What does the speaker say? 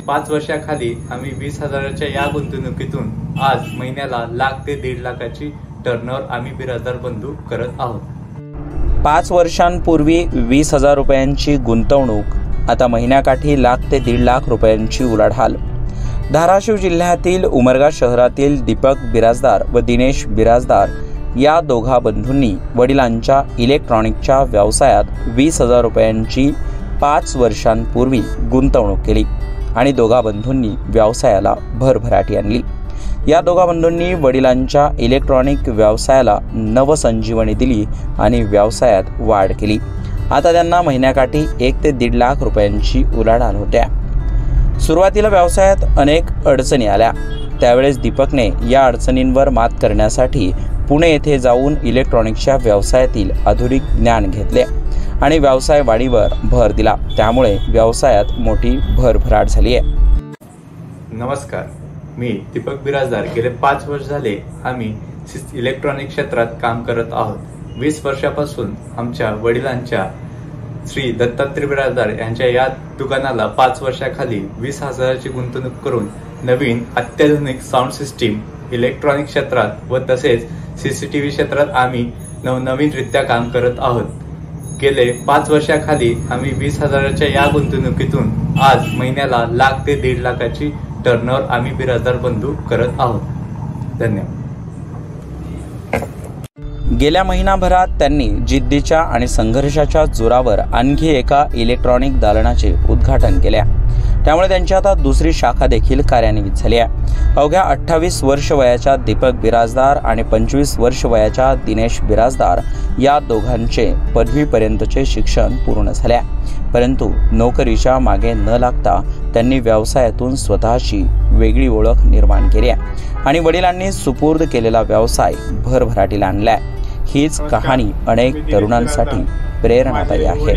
5 वर्षाखाली आम्ही 20,000च्या या गुंतवणुकीतून आज महिन्याला लाख ते 1.5 लाखाची टर्नओव्हर आम्ही बिराजदार बंधू करत आहोत। 5 वर्षांपूर्वी 20,000 रुपयांची गुंतवणूक आता महिन्याकाठी लाख ते 1.5 लाख रुपयांची उलाढाल। धाराशिव जिल्ह्यातील उमरगा शहरातील दीपक बिराजदार व दिनेश बिराजदार या दोघा बंधूंनी वडिलांच्या इलेक्ट्रॉनिकच्या व्यवसायात 20,000 रुपयांची 5 वर्षांपूर्वी गुंतवणूक केली आणि दोघा बंधूंनी व्यवसायाला भरभराटी आणली। या दोघा बंधूंनी वडिलांच्या इलेक्ट्रॉनिक व्यवसायाला नवसंजीवनी दिली आणि व्यवसायात वाढ केली। आता त्यांना महिन्याकाठी 1 ते 1.5 लाख रुपयांची उलाढाल होत्या। सुरुवातीला व्यवसायात अनेक अडचणी आल्या, त्यावेळेस दीपकने या अडचणींवर मात करण्यासाठी पुणे येथे जाऊन इलेक्ट्रॉनिक्सच्या व्यवसायातील आधुनिक ज्ञान घेतले आणि व्यवसाय वाढीवर भर दिला। त्यामुळे व्यवसायात मोठी भरभराट झाली आहे। नमस्कार, मी दीपक बिराजदार। गेले 5 वर्ष झाले आम्ही इलेक्ट्रॉनिक क्षेत्रात काम करत आहोत। 20 वर्षापासून आमच्या वडिलांच्या श्री दत्तात्रय बिराजदार यांच्या या दुकानाला 5 वर्षाखाली 20,000ची गुंतवणूक करून नवीन अत्याधुनिक साऊंड सिस्टीम इलेक्ट्रॉनिक क्षेत्रात व तसेच CCTV क्षेत्रात आम्ही नवनवीनरित्या काम करत आहोत। गेले 5 वर्षाखाली आम्ही 20,000च्या या गुंतवणुकीतून आज महिन्याला लाख ते 1.5 लाखाची टर्नओव्हर आम्ही बिराजदार बंधू करत आहोत। धन्यवाद। गेल्या महिनाभरात त्यांनी जिद्दीच्या आणि संघर्षाच्या जोरावर आणखी एका इलेक्ट्रॉनिक दालनाचे उद्घाटन केले, त्यामुळे त्यांची आता दुसरी शाखा देखील कार्यान्वित झाली आहे। अवघ्या 28 वर्ष वयाच्या दीपक बिराजदार आणि 25 वर्ष वयाच्या दिनेश बिराजदार या दोघांचे पदवीपर्यंतचे शिक्षण पूर्ण झाले, परंतु नोकरीच्या मागे न लागता त्यांनी व्यवसायातून स्वतःची वेगळी ओळख निर्माण केली आणि वडिलांनी सुपूर्द केलेला व्यवसाय भरभराटीला आणलाय। हीच कहाणी अनेक तरुणांसाठी प्रेरणादायी आहे।